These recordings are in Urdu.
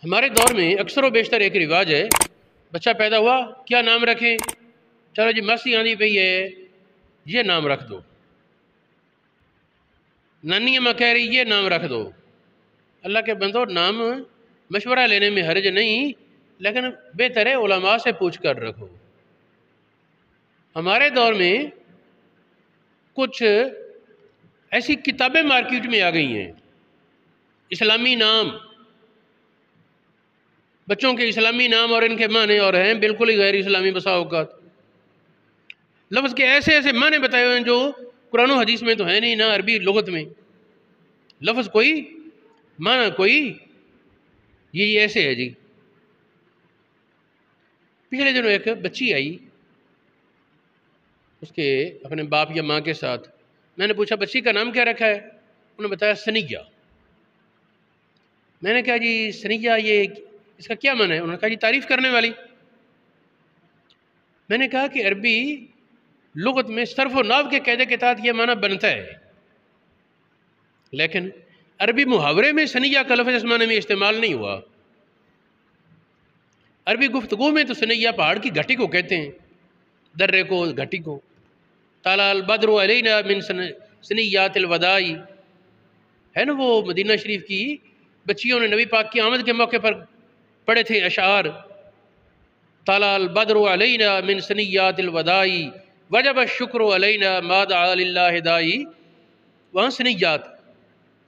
ہمارے دور میں اکثر و بیشتر ایک رواج ہے، بچہ پیدا ہوا کیا نام رکھیں؟ چلو جی مسی آندھی پئی ہے یہ نام رکھ دو، نانی اماں کہہ رہی یہ نام رکھ دو۔ اللہ کے بندو، نام مشورہ لینے میں حرج نہیں، لیکن بہتر ہے علماء سے پوچھ کر رکھو۔ ہمارے دور میں کچھ ایسی کتابیں مارکیٹ میں آ گئی ہیں، اسلامی نام، بچوں کے اسلامی نام، اور ان کے معنی اور ہیں بالکل ہی غیر اسلامی بسا اوقات۔ لفظ کے ایسے ایسے معنی بتائے ہوئے ہیں جو قرآن و حدیث میں تو ہے نہیں، نہ عربی لغت میں۔ لفظ کوئی، معنی کوئی، یہ ایسے ہے جی۔ پچھلے دنوں ایک بچی آئی اس کے اپنے باپ یا ماں کے ساتھ، میں نے پوچھا بچی کا نام کیا رکھا ہے؟ انہوں نے بتایا سنیہ۔ میں نے کہا جی سنیہ یہ اس کا کیا معنی ہے؟ انہوں نے کہا جی تعریف کرنے والی۔ میں نے کہا کہ عربی لغت میں صرف و نحو کے قاعدے کے تحت یہ معنی بنتا ہے، لیکن عربی محاورے میں سنیہ کا لفظ اس معنی میں استعمال نہیں ہوا۔ عربی گفتگو میں تو سنیہ پہاڑ کی گھٹی کو کہتے ہیں، درے کو، گھٹی کو۔ طلع البدر علینا من سنیات الوداع، ہے نا وہ مدینہ شریف کی بچیوں نے نبی پاک کی آمد کے موقع پر پڑھے تھے اشعار، طلع البدر علینا من سنیات الوداع وجب الشکر علینا ما دعا للہ داعی۔ وہاں سنیات،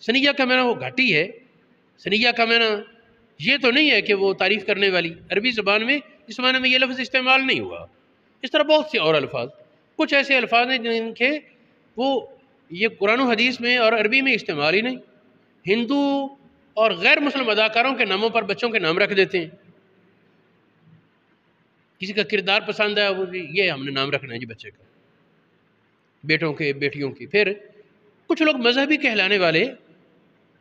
سنیہ کا معنی وہ گھٹی ہے، سنیہ کا معنی یہ تو نہیں ہے کہ وہ تعریف کرنے والی۔ عربی زبان میں اس معنی میں یہ لفظ استعمال نہیں ہوا۔ اس طرح بہت سے اور الفاظ، کچھ ایسے الفاظ ہیں جن کے وہ یہ قرآن و حدیث میں اور عربی میں استعمال ہی نہیں۔ ہندو اور غیر مسلم اداکاروں کے ناموں پر بچوں کے نام رکھ دیتے ہیں، کسی کا کردار پسند ہے وہ یہ ہم نے نام رکھنا ہے جی بچے کا، بیٹوں کے، بیٹیوں کی۔ پھر کچھ لوگ مذہبی کہلانے والے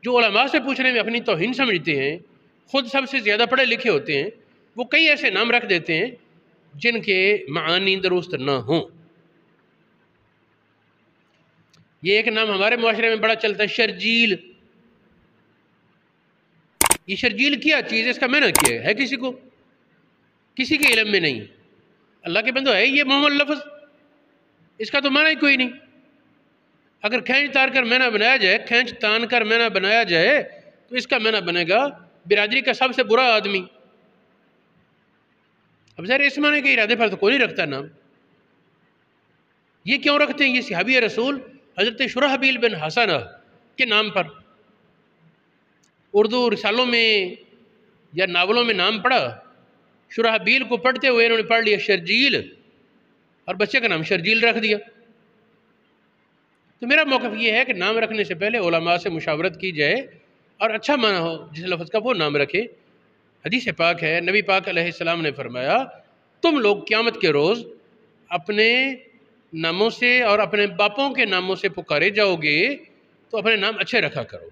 جو علماء سے پوچھنے میں اپنی توہین سمجھتے ہیں، خود سب سے زیادہ پڑھے لکھے ہوتے ہیں، وہ کئی ایسے نام رکھ دیتے ہیں جن کے معانی درست نہ ہوں۔ یہ ایک نام ہمارے معاشرے میں بڑا چلتا ہے، شرجیل۔ یہ شرجیل کیا چیز ہے؟ اس کا معنی کیا ہے کسی کو؟ کسی کے علم میں نہیں۔ اللہ کے بندو ہے یہ محمد لفظ؟ اس کا تو معنی ہی کوئی نہیں۔ اگر کھینچ تار کر معنی بنایا جائے، کھینچ تان کر معنی بنایا جائے تو اس کا معنی بنے گا برادری کا سب سے برا آدمی۔ اب ظاہر اس معنی کے ارادے پر تو کوئی نہیں رکھتا نام۔ یہ کیوں رکھتے ہیں؟ یہ صحابی رسول حضرت شرحبیل بن حسنہ کے نام پر۔ اردو رسالوں میں یا ناولوں میں نام پڑھا، شرحبیل کو پڑھتے ہوئے انہوں نے پڑھ لیا شرجیل، اور بچے کا نام شرجیل رکھ دیا۔ تو میرا موقف یہ ہے کہ نام رکھنے سے پہلے علماء سے مشاورت کی جائے اور اچھا معنی ہو جس لفظ کا وہ نام رکھے۔ حدیث پاک ہے، نبی پاک علیہ السلام نے فرمایا تم لوگ قیامت کے روز اپنے ناموں سے اور اپنے باپوں کے ناموں سے پکارے جاؤ گے تو اپنے نام اچھے رکھا کرو۔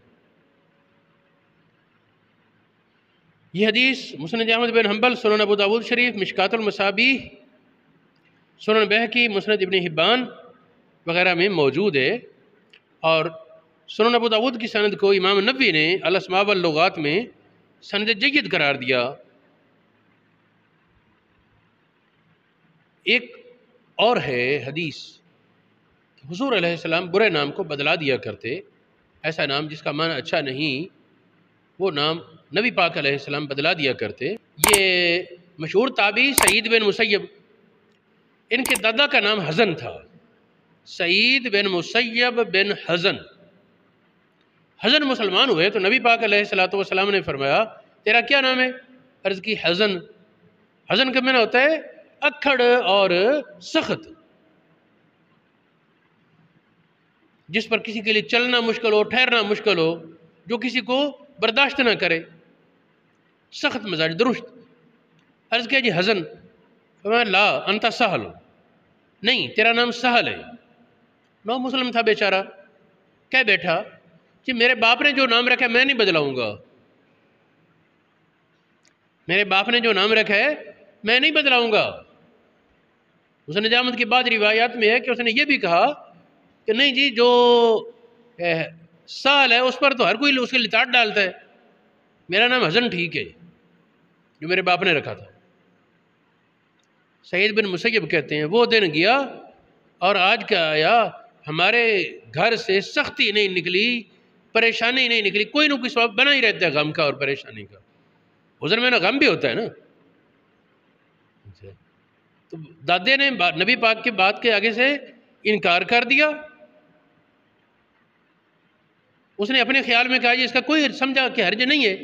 یہ حدیث مسند احمد بن حنبل، سنن ابو داود شریف، مشکات المصابیح، سنن بہقی، مسند ابن حبان وغیرہ میں موجود ہے، اور سنن ابو داود کی سند کو امام نبوی نے الاسماء واللغات میں سند جید قرار دیا۔ ایک اور ہے حدیث، حضور علیہ السلام برے نام کو بدلا دیا کرتے، ایسا نام جس کا معنی اچھا نہیں وہ نام نبی پاک علیہ السلام بدلا دیا کرتے۔ یہ مشہور تابعی سعید بن مسیب، ان کے دادا کا نام حزن تھا، سعید بن مسیب بن حزن۔ حزن مسلمان ہوئے تو نبی پاک علیہ السلام نے فرمایا تیرا کیا نام ہے؟ عرض کی حزن۔ حزن کا معنی ہوتا ہے اکھڑ اور سخت، جس پر کسی کے لیے چلنا مشکل ہو، ٹھہرنا مشکل ہو، جو کسی کو برداشت نہ کرے، سخت مزاج، درست۔ عرض کیا جی حزن؟ فرمایا لا انت سہل، نہیں تیرا نام سہل ہے۔ نو مسلم تھا بیچارہ، کہہ بیٹھا کہ میرے باپ نے جو نام رکھا ہے میں نہیں بدلاؤں گا، میرے باپ نے جو نام رکھا ہے میں نہیں بدلاؤں گا۔ مسند احمد کی بعض روایات میں ہے کہ اس نے یہ بھی کہا کہ نہیں جی جو سال ہے اس پر تو ہر کوئی اس کے لتاڑ ڈالتا ہے، میرا نام حزن ٹھیک ہے۔ جو میرے باپ نے رکھا تھا۔ سعید بن مسیب کہتے ہیں وہ دن گیا اور آج کیا آیا، ہمارے گھر سے سختی نہیں نکلی، پریشانی نہیں نکلی، کوئی نہ کوئی سبب بنا ہی رہتا ہے غم کا اور پریشانی کا۔ حضر میں نا غم بھی ہوتا ہے نا۔ تو دادے نے نبی پاک کی بات کے آگے سے انکار کر دیا۔ اس نے اپنے خیال میں کہا جی اس کا کوئی سمجھا کہ حرج نہیں ہے،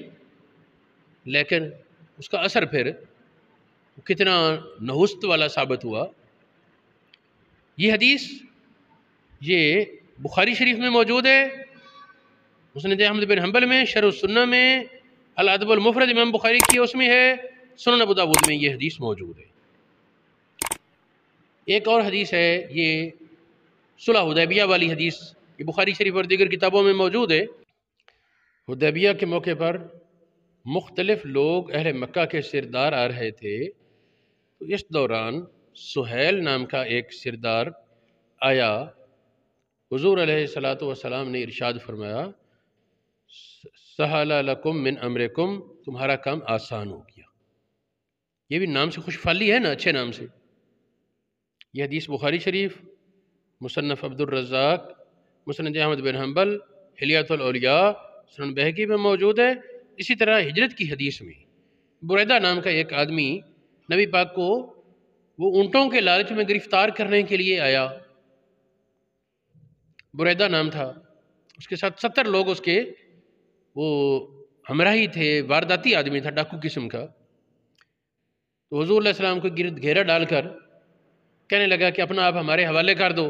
لیکن اس کا اثر پھر کتنا نحوست والا ثابت ہوا۔ یہ حدیث یہ بخاری شریف میں موجود ہے، مسند احمد بن حنبل میں، شرح السنہ میں، الادب المفرد امام بخاری کی اس میں ہے، سنن ابو داؤد میں یہ حدیث موجود ہے۔ ایک اور حدیث ہے یہ صلح حدیبیہ والی حدیث، یہ بخاری شریف اور دیگر کتابوں میں موجود ہے۔ حدیبیہ کے موقع پر مختلف لوگ اہل مکہ کے سردار آ رہے تھے، تو اس دوران سہیل نام کا ایک سردار آیا۔ حضور علیہ السلام نے ارشاد فرمایا سہل لکم من امرکم، تمہارا کام آسان ہو گیا۔ یہ بھی نام سے خوشفالی ہے نا، اچھے نام سے۔ یہ حدیث بخاری شریف، مصنف عبد الرزاق، مسند احمد بن حنبل، حلیۃ الاولیاء، سنن بہقی میں موجود ہے۔ اسی طرح ہجرت کی حدیث میں بریدہ نام کا ایک آدمی نبی پاک کو وہ اونٹوں کے لالچ میں گرفتار کرنے کے لیے آیا۔ بریدہ نام تھا، اس کے ساتھ 70 لوگ اس کے وہ ہمراہی تھے، وارداتی آدمی تھا، ڈاکو قسم کا۔ تو حضور علیہ السلام کو گرد گھیرا ڈال کر کہنے لگا کہ اپنا آپ ہمارے حوالے کر دو۔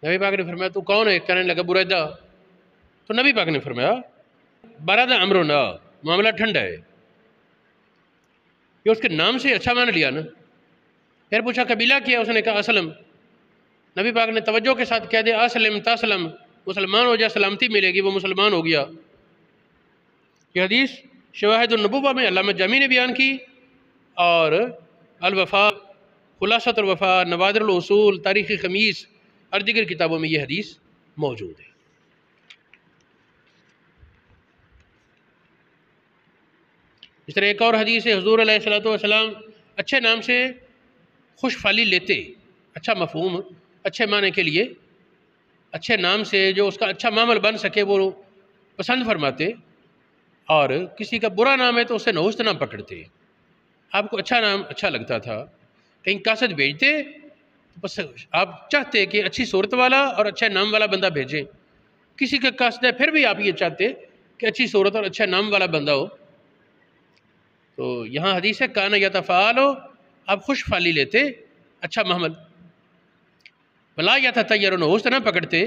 نبی پاک نے فرمایا تو کون ہے؟ کہنے لگا بریدہ۔ تو نبی پاک نے فرمایا برد امرنا، معاملہ ٹھنڈا ہے۔ یہ اس کے نام سے اچھا مان لیا نا۔ پھر پوچھا قبیلہ کیا؟ اس نے کہا اسلم۔ نبی پاک نے توجہ کے ساتھ کہہ دیا اسلم تسلم، مسلمان ہو جا سلامتی ملے گی، وہ مسلمان ہو گیا۔ یہ حدیث شواہد النبوہ میں علامہ جامی نے بیان کی، اور الوفا، خلاصۃ الوفا، نوادر الاصول، تاریخ خمیس اور دیگر کتابوں میں یہ حدیث موجود ہے۔ اس طرح ایک اور حدیث ہے، حضور علیہ السلام اچھے نام سے خوش فالی لیتے، اچھا مفہوم، اچھے معنی کے لیے اچھے نام سے جو اس کا اچھا معامل بن سکے وہ پسند فرماتے، اور کسی کا برا نام ہے تو اسے نحوست نہ پکڑتے۔ آپ کو اچھا نام اچھا لگتا تھا، کہیں قاصد بھیجتے تو بس آپ چاہتے کہ اچھی صورت والا اور اچھا نام والا بندہ بھیجیں۔ کسی کا قاصد ہے پھر بھی آپ یہ چاہتے کہ اچھی صورت اور اچھا نام والا بندہ ہو۔ تو یہاں حدیث ہے کانا یتفعل، آپ خوش فالی لیتے، اچھا محمل، ولا یتطیر، نحوست نہ پکڑتے،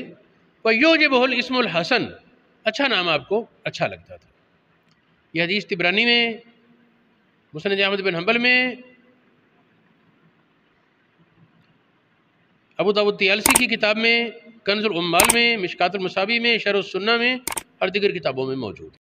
ویوجبہ الاسم الحسن، اچھا نام آپ کو اچھا لگتا تھا۔ یہ حدیث طبرانی میں، مسند احمد بن حنبل میں، ابو داؤد طیالسی کی کتاب میں، کنز العمال میں، مشکات المصابیح میں، شرح السنہ میں اور دیگر کتابوں میں موجود ہے۔